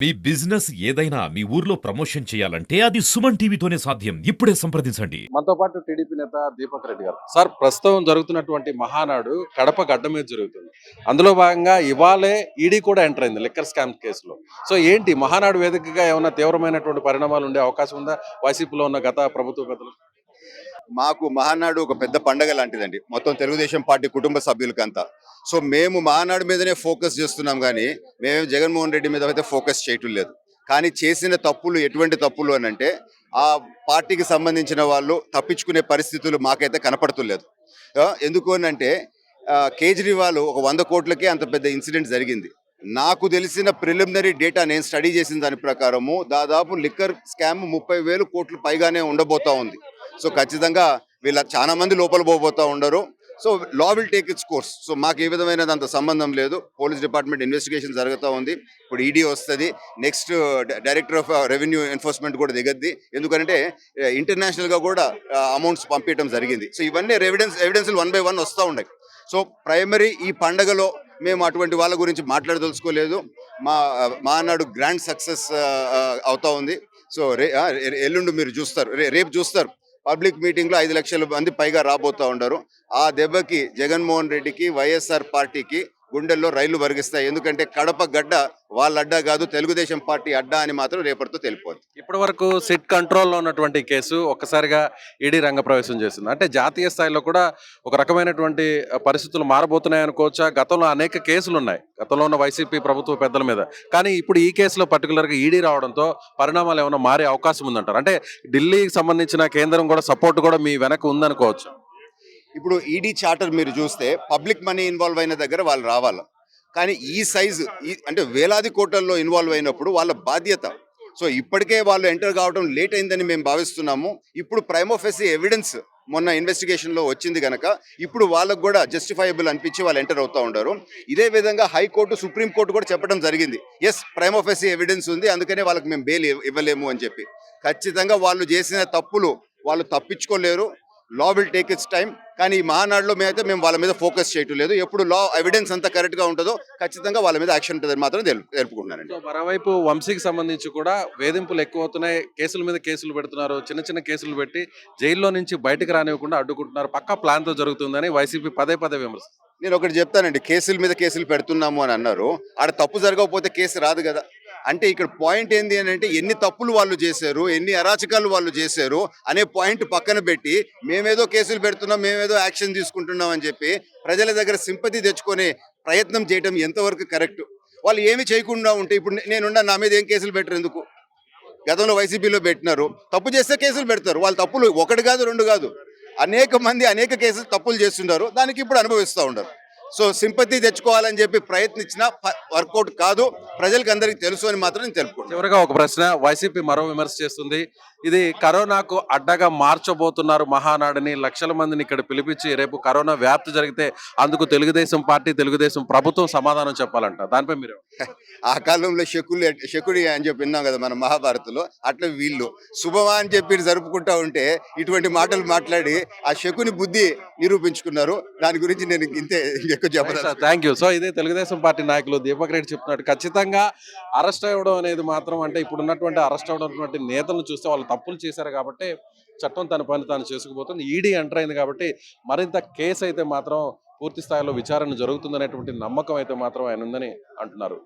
మీ business ఏదైనా మీ ఊర్లో promotion చేయాలంటే అది సుమన్ టీవీతోనే సాధ్యం. ఇప్పుడే సంప్రదించండి. మనతో పాటు టీడీపీ నేత దీపక్ రెడ్డి గారు. సార్, ప్రస్తుతం జరుగుతున్నటువంటి మహానాడు కడప గడ్డ మీద జరుగుతుంది. అందులో భాగంగా ఇవాళే ఈడీ కూడా ఎంటర్ అయింది లిక్కర్ స్కామ్ కేసులో. సో ఏంటి మహానాడు వేదికగా ఏమైనా తీవ్రమైనటువంటి పరిణామాలు ఉండే అవకాశం ఉందా వైసీపీలో ఉన్న గత ప్రభుత్వ పెద్దలు? మాకు మహానాడు ఒక పెద్ద పండగ లాంటిదండి, మొత్తం తెలుగుదేశం పార్టీ కుటుంబ సభ్యులకంతా. సో మేము మహానాడు మీదనే ఫోకస్ చేస్తున్నాం, కానీ మేము జగన్మోహన్ రెడ్డి మీద అయితే ఫోకస్ చేయటం లేదు. కానీ చేసిన తప్పులు ఎటువంటి తప్పులు అని అంటే ఆ పార్టీకి సంబంధించిన వాళ్ళు తప్పించుకునే పరిస్థితులు మాకైతే కనపడుతులేదు. ఎందుకు అని అంటే కేజ్రీవాల్ ఒక 100 కోట్లకే అంత పెద్ద ఇన్సిడెంట్ జరిగింది. నాకు తెలిసిన ప్రిలిమినరీ డేటా నేను స్టడీ చేసిన దాని ప్రకారము దాదాపు లిక్కర్ స్కామ్ 30,000 కోట్లు పైగానే ఉండబోతా ఉంది. సో ఖచ్చితంగా వీళ్ళ చాలా మంది లోపల పోబోతా ఉండరు. So law will take it's course. So మాకు ఏ విధమైన అంత సంబంధం లేదు. పోలీస్ డిపార్ట్మెంట్ ఇన్వెస్టిగేషన్ జరుగుతూ ఉంది. ఇప్పుడు ఈడీ వస్తుంది, next director of revenue enforcement కూడా దిగద్ది. ఎందుకంటే ఇంటర్నేషనల్గా కూడా అమౌంట్స్ పంపించడం జరిగింది. సో ఇవన్నీ ఎవిడెన్స్లు 1 by 1 వస్తూ ఉన్నాయి. సో ప్రైమరీ ఈ పండగలో మేము అటువంటి వాళ్ళ గురించి మాట్లాడదలుచుకోలేదు. మహానాడు గ్రాండ్ సక్సెస్ అవుతా ఉంది. సో ఎల్లుండి మీరు చూస్తారు, రేపు చూస్తారు పబ్లిక్ మీటింగ్లో 5 లక్షల మంది పైగా రాబోతూ ఉండరు. ఆ దెబ్బకి జగన్మోహన్ రెడ్డికి వైఎస్ఆర్ పార్టీకి గుండెల్లో రైళ్లు వరిగిస్తాయి. ఎందుకంటే కడప గడ్డ వాళ్ళ అడ్డా కాదు, తెలుగుదేశం పార్టీ అడ్డా అని మాత్రం రేపటితో తెలిపోద్ది. ఇప్పటి వరకు సిట్ కంట్రోల్లో ఉన్నటువంటి కేసు ఒక్కసారిగా ఈడీ రంగప్రవేశం చేసింది. అంటే జాతీయ స్థాయిలో కూడా ఒక రకమైనటువంటి పరిస్థితులు మారబోతున్నాయి అనుకోవచ్చా? గతంలో అనేక కేసులు ఉన్నాయి గతంలో ఉన్న వైసీపీ ప్రభుత్వ పెద్దల మీద, కానీ ఇప్పుడు ఈ కేసులో పర్టికులర్గా ఈడీ రావడంతో పరిణామాలు ఏమైనా మారే అవకాశం ఉందంటారు? అంటే ఢిల్లీకి సంబంధించిన కేంద్రం కూడా సపోర్ట్ కూడా మీ వెనక ఉందనుకోవచ్చు. ఇప్పుడు ఈడీ చార్టర్ మీరు చూస్తే పబ్లిక్ మనీ ఇన్వాల్వ్ అయిన దగ్గర వాళ్ళు రావాలి. కానీ ఈ సైజు అంటే వేలాది కోట్లలో ఇన్వాల్వ్ అయినప్పుడు వాళ్ళ బాధ్యత. సో ఇప్పటికే వాళ్ళు ఎంటర్ కావడం లేట్ అయిందని మేము భావిస్తున్నాము. ఇప్పుడు ప్రైమ్ ఆఫెసీ ఎవిడెన్స్ మొన్న ఇన్వెస్టిగేషన్లో వచ్చింది కనుక ఇప్పుడు వాళ్ళకు కూడా జస్టిఫైబుల్ అనిపించి వాళ్ళు ఎంటర్ అవుతూ ఉంటారు. ఇదే విధంగా హైకోర్టు, సుప్రీంకోర్టు కూడా చెప్పడం జరిగింది, ఎస్ ప్రైమ్ ఆఫెసీ ఎవిడెన్స్ ఉంది, అందుకనే వాళ్ళకి మేము బెయిల్ ఇవ్వలేము అని చెప్పి. ఖచ్చితంగా వాళ్ళు చేసిన తప్పులు వాళ్ళు తప్పించుకోలేరు. Law will take its time. కానీ ఈ మహానాడులో మేము వాళ్ళ మీద ఫోకస్ చేయటం లేదు. ఎప్పుడు లా ఎవిడెన్స్ అంతా కరెక్ట్గా ఉంటుందో ఖచ్చితంగా వాళ్ళ మీద యాక్షన్ ఉంటుందని మాత్రం తెలుపుకుంటున్నానండి. మరోవైపు వంశీకి సంబంధించి కూడా వేధింపులు ఎక్కువ అవుతున్నాయి, కేసుల మీద కేసులు పెడుతున్నారు, చిన్న చిన్న కేసులు పెట్టి జైల్లో నుంచి బయటకు రానివ్వకుండా అడ్డుకుంటున్నారు. పక్కా ప్లాన్తో జరుగుతుందని వైసీపీ పదే పదే విమర్శ. నేను ఒకటి చెప్తానండి, కేసుల మీద కేసులు పెడుతున్నాము అని అన్నారు. ఆడ తప్పు జరగకపోతే కేసు రాదు కదా. అంటే ఇక్కడ పాయింట్ ఏంది అని అంటే ఎన్ని తప్పులు వాళ్ళు చేశారు, ఎన్ని అరాచకాలు వాళ్ళు చేశారు అనే పాయింట్ పక్కన పెట్టి మేమేదో కేసులు పెడుతున్నాం, మేమేదో యాక్షన్ తీసుకుంటున్నాం అని చెప్పి ప్రజల దగ్గర సింపతి తెచ్చుకునే ప్రయత్నం చేయడం ఎంతవరకు కరెక్ట్? వాళ్ళు ఏమి చేయకుండా ఉంటే ఇప్పుడు నేనున్నా, నా మీద ఏం కేసులు పెట్టరు ఎందుకు? గతంలో వైసీపీలో పెట్టినారు, తప్పు చేస్తే కేసులు పెడతారు. వాళ్ళ తప్పులు 1 కాదు 2 కాదు, అనేక మంది అనేక కేసులు తప్పులు చేస్తున్నారు, దానికి ఇప్పుడు అనుభవిస్తూ ఉండరు. సో సింపతి తెచ్చుకోవాలని చెప్పి ప్రయత్నించినా వర్కౌట్ కాదు, ప్రజలకు అందరికీ తెలుసు అని మాత్రం నేను తెలుపుకుంటాను. చివరిగా ఒక ప్రశ్న, వైసీపీ మరో విమర్శ చేస్తుంది, ఇది కరోనాకు అడ్డగా మార్చబోతున్నారు మహానాడుని, లక్షల మందిని ఇక్కడ పిలిపించి రేపు కరోనా వ్యాప్తి జరిగితే అందుకు తెలుగుదేశం పార్టీ, తెలుగుదేశం ప్రభుత్వం సమాధానం చెప్పాలంట. దానిపై మీరు? ఆ కాలంలో శకుడి అని చెప్పి విన్నాం కదా మన మహాభారత్లో, అట్లా వీళ్ళు శుభమా అని చెప్పి జరుపుకుంటా ఉంటే ఇటువంటి మాటలు మాట్లాడి ఆ శకుని బుద్ధి నిరూపించుకున్నారు. దాని గురించి నేను ఇంతే ఎక్కువ చెప్పాలి. Thank you. సో ఇదే తెలుగుదేశం పార్టీ నాయకులు దీపక్ రెడ్డి చెప్తున్నాడు, ఖచ్చితంగా అరెస్ట్ అవ్వడం అనేది మాత్రం, అంటే ఇప్పుడు ఉన్నటువంటి అరెస్ట్ అవ్వడం నేతలను చూస్తే వాళ్ళు తప్పులు చేశారు కాబట్టి చట్టం తన పని తాను చేసుకుపోతుంది. ఈడీ ఎంటర్ అయింది కాబట్టి మరింత కేసు అయితే మాత్రం పూర్తి స్థాయిలో విచారణ జరుగుతుందనేటువంటి నమ్మకం అయితే మాత్రం ఆయన ఉందని అంటున్నారు.